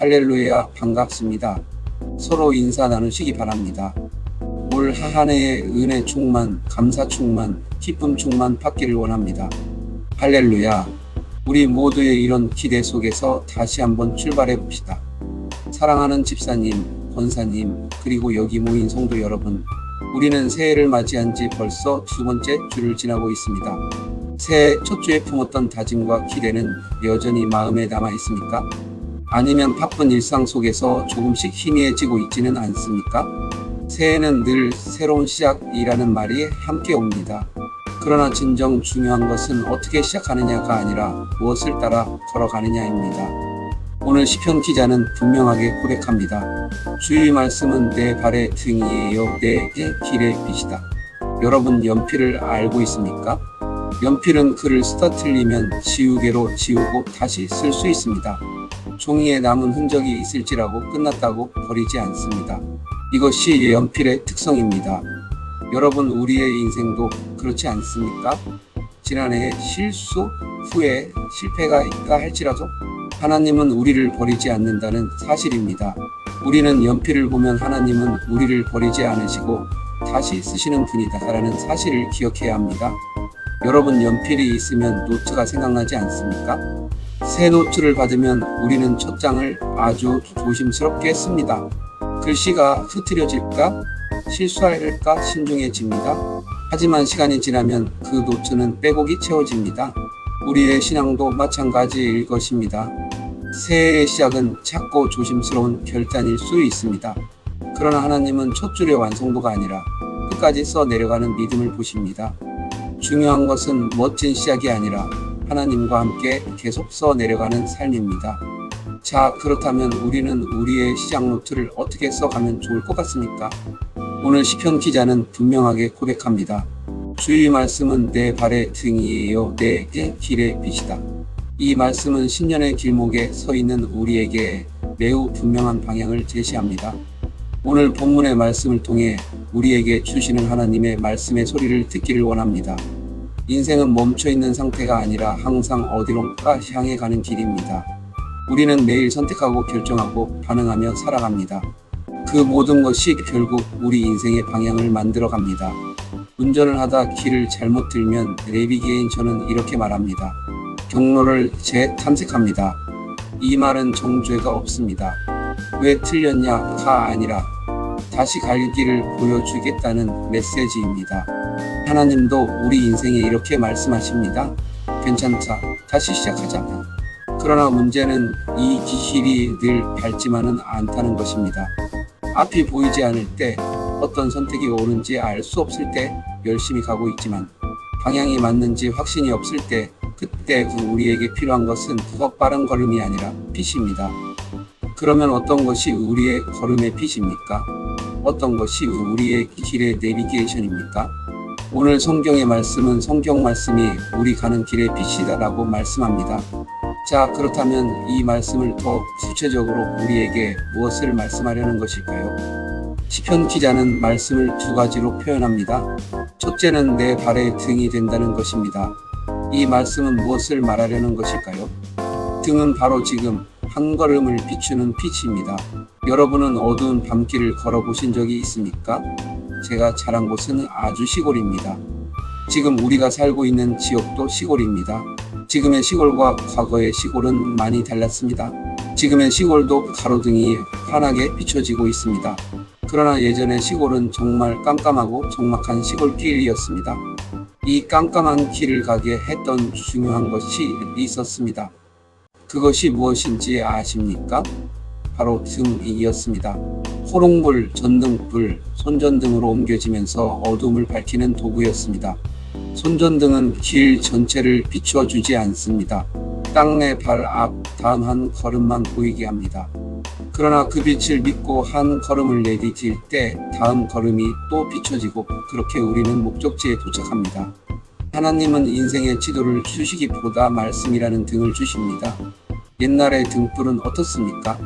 할렐루야, 반갑습니다. 서로 인사 나누시기 바랍니다. 올 한 해의 은혜 충만, 감사 충만, 기쁨 충만 받기를 원합니다. 할렐루야. 우리 모두의 이런 기대 속에서 다시 한번 출발해 봅시다. 사랑하는 집사님, 권사님, 그리고 여기 모인 성도 여러분, 우리는 새해를 맞이한 지 벌써 두 번째 주를 지나고 있습니다. 새해 첫 주에 품었던 다짐과 기대는 여전히 마음에 남아 있습니까? 아니면 바쁜 일상 속에서 조금씩 희미해지고 있지는 않습니까? 새해는 늘 새로운 시작이라는 말이 함께 옵니다. 그러나 진정 중요한 것은 어떻게 시작하느냐가 아니라 무엇을 따라 걸어가느냐입니다. 오늘 시편 기자는 분명하게 고백합니다. 주의 말씀은 내 발의 등이에요, 내 길의 빛이다. 여러분, 연필을 알고 있습니까? 연필은 글을 쓰다 틀리면 지우개로 지우고 다시 쓸 수 있습니다. 종이에 남은 흔적이 있을지라고 끝났다고 버리지 않습니다. 이것이 연필의 특성입니다. 여러분, 우리의 인생도 그렇지 않습니까? 지난해에 실수 후에 실패가 있다 할지라도 하나님은 우리를 버리지 않는다는 사실입니다. 우리는 연필을 보면 하나님은 우리를 버리지 않으시고 다시 쓰시는 분이다라는 사실을 기억해야 합니다. 여러분, 연필이 있으면 노트가 생각나지 않습니까? 새 노트를 받으면 우리는 첫 장을 아주 조심스럽게 씁니다. 글씨가 흐트러질까? 실수할까? 신중해집니다. 하지만 시간이 지나면 그 노트는 빼곡히 채워집니다. 우리의 신앙도 마찬가지일 것입니다. 새해의 시작은 작고 조심스러운 결단일 수 있습니다. 그러나 하나님은 첫 줄의 완성도가 아니라 끝까지 써 내려가는 믿음을 보십니다. 중요한 것은 멋진 시작이 아니라 하나님과 함께 계속 써 내려가는 삶입니다. 자, 그렇다면 우리는 우리의 시작 노트를 어떻게 써가면 좋을 것 같습니까? 오늘 시편 기자는 분명하게 고백합니다. 주의 말씀은 내 발의 등이에요, 내 길의 빛이다. 이 말씀은 신년의 길목에 서 있는 우리에게 매우 분명한 방향을 제시합니다. 오늘 본문의 말씀을 통해 우리에게 주시는 하나님의 말씀의 소리를 듣기를 원합니다. 인생은 멈춰있는 상태가 아니라 항상 어디론가 향해 가는 길입니다. 우리는 매일 선택하고 결정하고 반응하며 살아갑니다. 그 모든 것이 결국 우리 인생의 방향을 만들어 갑니다. 운전을 하다 길을 잘못 들면 내비게이션은 이렇게 말합니다. 경로를 재탐색합니다. 이 말은 정죄가 없습니다. 왜 틀렸냐가 아니라 다시 갈 길을 보여주겠다는 메시지입니다. 하나님도 우리 인생에 이렇게 말씀하십니다. 괜찮다. 다시 시작하자. 그러나 문제는 이 길이 늘 밝지만은 않다는 것입니다. 앞이 보이지 않을 때, 어떤 선택이 옳은지 알 수 없을 때 열심히 가고 있지만 방향이 맞는지 확신이 없을 때, 그때 우리에게 필요한 것은 더 빠른 걸음이 아니라 빛입니다. 그러면 어떤 것이 우리의 걸음의 빛입니까? 어떤 것이 우리의 길의 내비게이션입니까? 오늘 성경의 말씀은 성경 말씀이 우리 가는 길의 빛이다라고 말씀합니다. 자, 그렇다면 이 말씀을 더 구체적으로 우리에게 무엇을 말씀하려는 것일까요? 시편 기자는 말씀을 두 가지로 표현합니다. 첫째는 내 발의 등이 된다는 것입니다. 이 말씀은 무엇을 말하려는 것일까요? 등은 바로 지금 한 걸음을 비추는 빛입니다. 여러분은 어두운 밤길을 걸어보신 적이 있습니까? 제가 자란 곳은 아주 시골입니다. 지금 우리가 살고 있는 지역도 시골입니다. 지금의 시골과 과거의 시골은 많이 달랐습니다. 지금의 시골도 가로등이 환하게 비춰지고 있습니다. 그러나 예전의 시골은 정말 깜깜하고 적막한 시골길이었습니다. 이 깜깜한 길을 가게 했던 중요한 것이 있었습니다. 그것이 무엇인지 아십니까? 바로 등이었습니다. 호롱불, 전등불, 손전등으로 옮겨지면서 어둠을 밝히는 도구였습니다. 손전등은 길 전체를 비추어주지 않습니다. 딱 내 발 앞 다음 한 걸음만 보이게 합니다. 그러나 그 빛을 믿고 한 걸음을 내디딜 때 다음 걸음이 또 비춰지고, 그렇게 우리는 목적지에 도착합니다. 하나님은 인생의 지도를 주시기보다 말씀이라는 등을 주십니다. 옛날의 등불은 어떻습니까?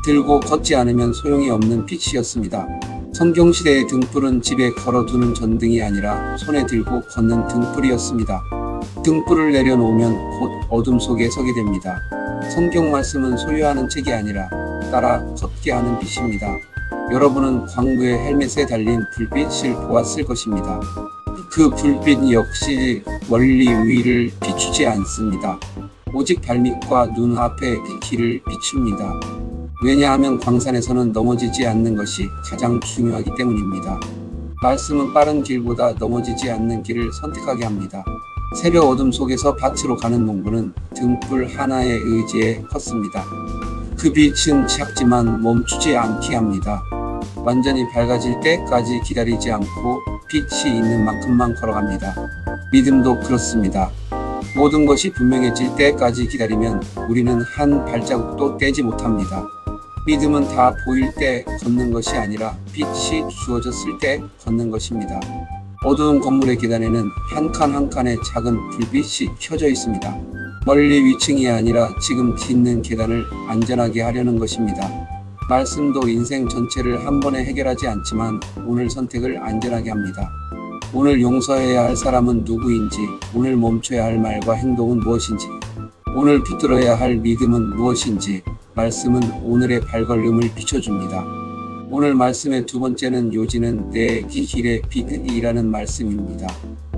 들고 걷지 않으면 소용이 없는 빛이었습니다. 성경시대의 등불은 집에 걸어두는 전등이 아니라 손에 들고 걷는 등불이었습니다. 등불을 내려놓으면 곧 어둠 속에 서게 됩니다. 성경 말씀은 소유하는 책이 아니라 따라 걷게 하는 빛입니다. 여러분은 광부의 헬멧에 달린 불빛을 보았을 것입니다. 그 불빛 역시 멀리 위를 비추지 않습니다. 오직 발밑과 눈앞의 길을 비춥니다. 왜냐하면 광산에서는 넘어지지 않는 것이 가장 중요하기 때문입니다. 말씀은 빠른 길보다 넘어지지 않는 길을 선택하게 합니다. 새벽 어둠 속에서 밭으로 가는 농부는 등불 하나에 의지해 컸습니다. 그 빛은 작지만 멈추지 않게 합니다. 완전히 밝아질 때까지 기다리지 않고 빛이 있는 만큼만 걸어갑니다. 믿음도 그렇습니다. 모든 것이 분명해질 때까지 기다리면 우리는 한 발자국도 떼지 못합니다. 믿음은 다 보일 때 걷는 것이 아니라 빛이 주어졌을 때 걷는 것입니다. 어두운 건물의 계단에는 한 칸 한 칸의 작은 불빛이 켜져 있습니다. 멀리 위층이 아니라 지금 딛는 계단을 안전하게 하려는 것입니다. 말씀도 인생 전체를 한 번에 해결하지 않지만 오늘 선택을 안전하게 합니다. 오늘 용서해야 할 사람은 누구인지, 오늘 멈춰야 할 말과 행동은 무엇인지, 오늘 붙들어야 할 믿음은 무엇인지, 말씀은 오늘의 발걸음을 비춰줍니다. 오늘 말씀의 두 번째는 요지는 내 길의 빛이라는 말씀입니다.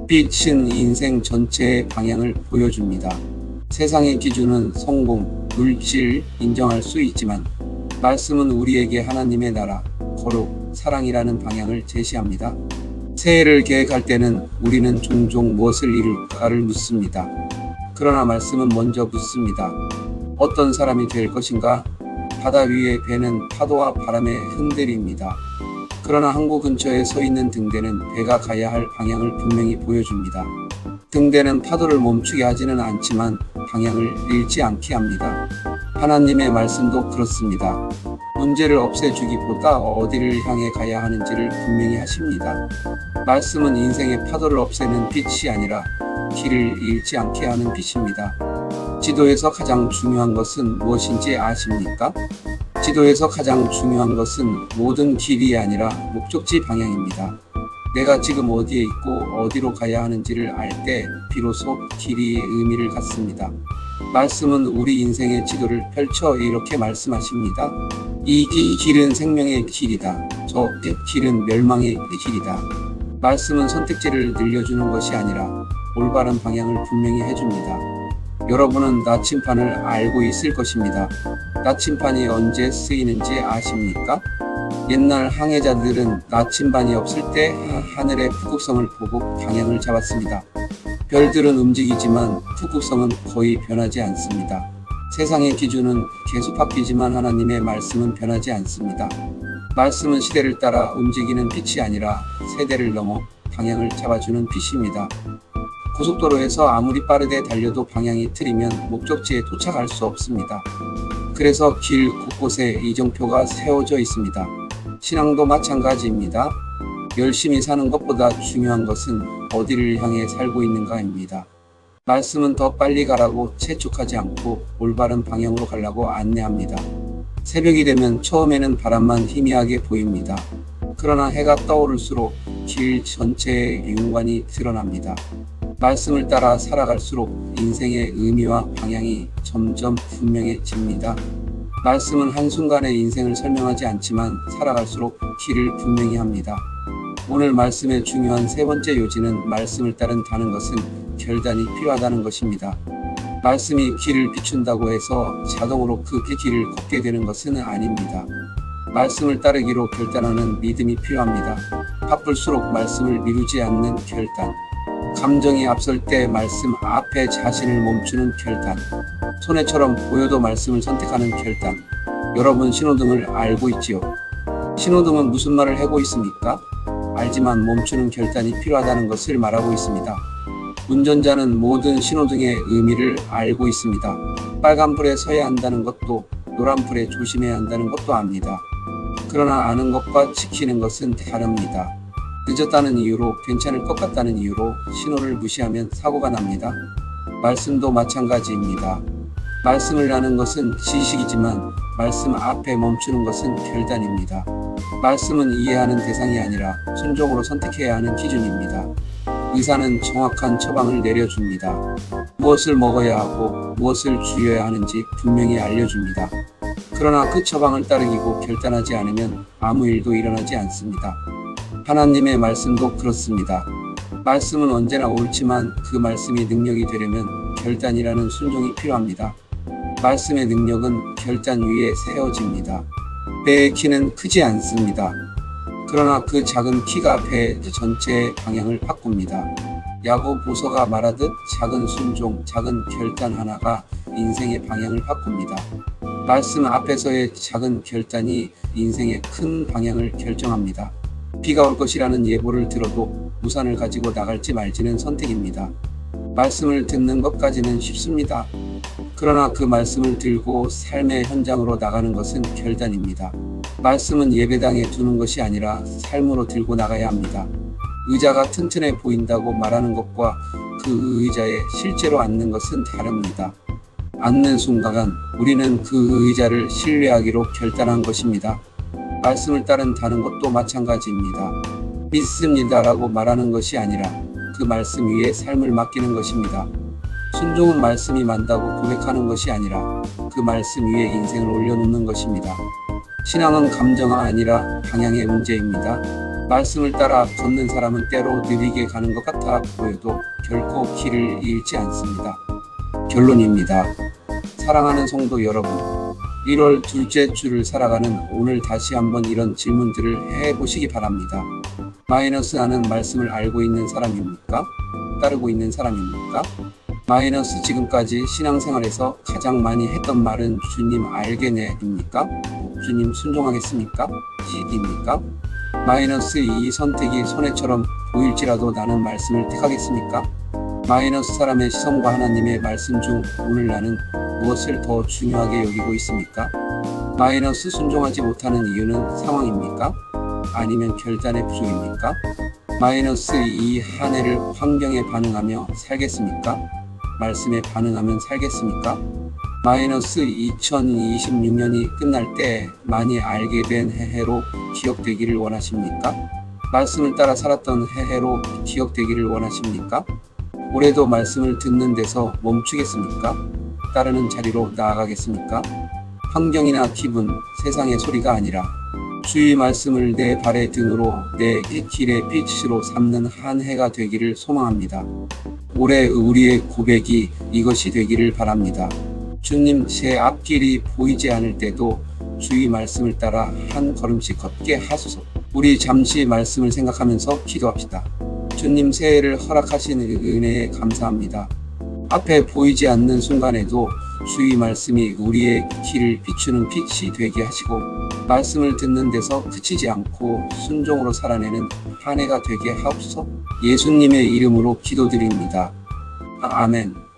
빛은 인생 전체의 방향을 보여줍니다. 세상의 기준은 성공, 물질, 인정할 수 있지만 말씀은 우리에게 하나님의 나라, 거룩, 사랑이라는 방향을 제시합니다. 새해를 계획할 때는 우리는 종종 무엇을 이룰까를 묻습니다. 그러나 말씀은 먼저 묻습니다. 어떤 사람이 될 것인가? 바다 위의 배는 파도와 바람에 흔들립니다. 그러나 항구 근처에 서 있는 등대는 배가 가야 할 방향을 분명히 보여줍니다. 등대는 파도를 멈추게 하지는 않지만 방향을 잃지 않게 합니다. 하나님의 말씀도 그렇습니다. 문제를 없애주기보다 어디를 향해 가야 하는지를 분명히 하십니다. 말씀은 인생의 파도를 없애는 빛이 아니라 길을 잃지 않게 하는 빛입니다. 지도에서 가장 중요한 것은 무엇인지 아십니까? 지도에서 가장 중요한 것은 모든 길이 아니라 목적지 방향입니다. 내가 지금 어디에 있고 어디로 가야 하는지를 알 때 비로소 길이 의미를 갖습니다. 말씀은 우리 인생의 지도를 펼쳐 이렇게 말씀하십니다. 이 길은 생명의 길이다. 저 길은 멸망의 길이다. 말씀은 선택지를 늘려주는 것이 아니라 올바른 방향을 분명히 해줍니다. 여러분은 나침판을 알고 있을 것입니다. 나침판이 언제 쓰이는지 아십니까? 옛날 항해자들은 나침반이 없을 때 하늘의 북극성을 보고 방향을 잡았습니다. 별들은 움직이지만 북극성은 거의 변하지 않습니다. 세상의 기준은 계속 바뀌지만 하나님의 말씀은 변하지 않습니다. 말씀은 시대를 따라 움직이는 빛이 아니라 세대를 넘어 방향을 잡아주는 빛입니다. 고속도로에서 아무리 빠르게 달려도 방향이 틀리면 목적지에 도착할 수 없습니다. 그래서 길 곳곳에 이정표가 세워져 있습니다. 신앙도 마찬가지입니다. 열심히 사는 것보다 중요한 것은 어디를 향해 살고 있는가입니다. 말씀은 더 빨리 가라고 재촉하지 않고 올바른 방향으로 가려고 안내합니다. 새벽이 되면 처음에는 바람만 희미하게 보입니다. 그러나 해가 떠오를수록 길 전체의 윤관이 드러납니다. 말씀을 따라 살아갈수록 인생의 의미와 방향이 점점 분명해집니다. 말씀은 한순간의 인생을 설명하지 않지만 살아갈수록 길을 분명히 합니다. 오늘 말씀의 중요한 세 번째 요지는 말씀을 따른다는 것은 결단이 필요하다는 것입니다. 말씀이 길을 비춘다고 해서 자동으로 그 길을 걷게 되는 것은 아닙니다. 말씀을 따르기로 결단하는 믿음이 필요합니다. 바쁠수록 말씀을 미루지 않는 결단. 감정이 앞설 때 말씀 앞에 자신을 멈추는 결단. 손해처럼 보여도 말씀을 선택하는 결단. 여러분 신호등을 알고 있지요? 신호등은 무슨 말을 하고 있습니까? 알지만 멈추는 결단이 필요하다는 것을 말하고 있습니다. 운전자는 모든 신호등의 의미를 알고 있습니다. 빨간불에 서야 한다는 것도 노란불에 조심해야 한다는 것도 압니다. 그러나 아는 것과 지키는 것은 다릅니다. 늦었다는 이유로 괜찮을 것 같다는 이유로 신호를 무시하면 사고가 납니다. 말씀도 마찬가지입니다. 말씀을 아는 것은 지식이지만 말씀 앞에 멈추는 것은 결단입니다. 말씀은 이해하는 대상이 아니라 순종으로 선택해야 하는 기준입니다. 의사는 정확한 처방을 내려줍니다. 무엇을 먹어야 하고 무엇을 줄여야 하는지 분명히 알려줍니다. 그러나 그 처방을 따르기고 결단하지 않으면 아무 일도 일어나지 않습니다. 하나님의 말씀도 그렇습니다. 말씀은 언제나 옳지만 그 말씀이 능력이 되려면 결단이라는 순종이 필요합니다. 말씀의 능력은 결단 위에 세워집니다. 배의 키는 크지 않습니다. 그러나 그 작은 키가 배 전체의 방향을 바꿉니다. 야곱 보서가 말하듯 작은 순종, 작은 결단 하나가 인생의 방향을 바꿉니다. 말씀 앞에서의 작은 결단이 인생의 큰 방향을 결정합니다. 비가 올 것이라는 예보를 들어도 우산을 가지고 나갈지 말지는 선택입니다. 말씀을 듣는 것까지는 쉽습니다. 그러나 그 말씀을 들고 삶의 현장으로 나가는 것은 결단입니다. 말씀은 예배당에 두는 것이 아니라 삶으로 들고 나가야 합니다. 의자가 튼튼해 보인다고 말하는 것과 그 의자에 실제로 앉는 것은 다릅니다. 앉는 순간 우리는 그 의자를 신뢰하기로 결단한 것입니다. 말씀을 따른다는 것도 마찬가지입니다. 믿습니다라고 말하는 것이 아니라 그 말씀 위에 삶을 맡기는 것입니다. 순종은 말씀이 만다고 고백하는 것이 아니라 그 말씀 위에 인생을 올려놓는 것입니다. 신앙은 감정이 아니라 방향의 문제입니다. 말씀을 따라 걷는 사람은 때로 느리게 가는 것 같아 보여도 결코 길을 잃지 않습니다. 결론입니다. 사랑하는 성도 여러분, 1월 둘째 주를 살아가는 오늘 다시 한번 이런 질문들을 해보시기 바랍니다. 마이너스 하는 말씀을 알고 있는 사람입니까? 따르고 있는 사람입니까? 마이너스 지금까지 신앙생활에서 가장 많이 했던 말은 주님 알겠네입니까? 주님 순종하겠습니까? 입니까? 마이너스 이 선택이 손해처럼 보일지라도 나는 말씀을 택하겠습니까? 마이너스 사람의 시선과 하나님의 말씀 중 오늘 나는 무엇을 더 중요하게 여기고 있습니까? 마이너스 순종하지 못하는 이유는 상황입니까? 아니면 결단의 부족입니까? 마이너스 이 한 해를 환경에 반응하며 살겠습니까? 말씀에 반응하면 살겠습니까? 마이너스 2026년이 끝날 때 많이 알게 된 해로 기억되기를 원하십니까? 말씀을 따라 살았던 해로 기억되기를 원하십니까? 올해도 말씀을 듣는 데서 멈추겠습니까? 따르는 자리로 나아가겠습니까? 환경이나 기분, 세상의 소리가 아니라 주의 말씀을 내 발의 등으로 내 길의 빛으로 삼는 한 해가 되기를 소망합니다. 올해 우리의 고백이 이것이 되기를 바랍니다. 주님, 제 앞길이 보이지 않을 때도 주의 말씀을 따라 한 걸음씩 걷게 하소서. 우리 잠시 말씀을 생각하면서 기도합시다. 주님, 새해를 허락하신 은혜에 감사합니다. 앞에 보이지 않는 순간에도 주의 말씀이 우리의 길을 비추는 빛이 되게 하시고 말씀을 듣는 데서 그치지 않고 순종으로 살아내는 한 해가 되게 하옵소서. 예수님의 이름으로 기도드립니다. 아멘.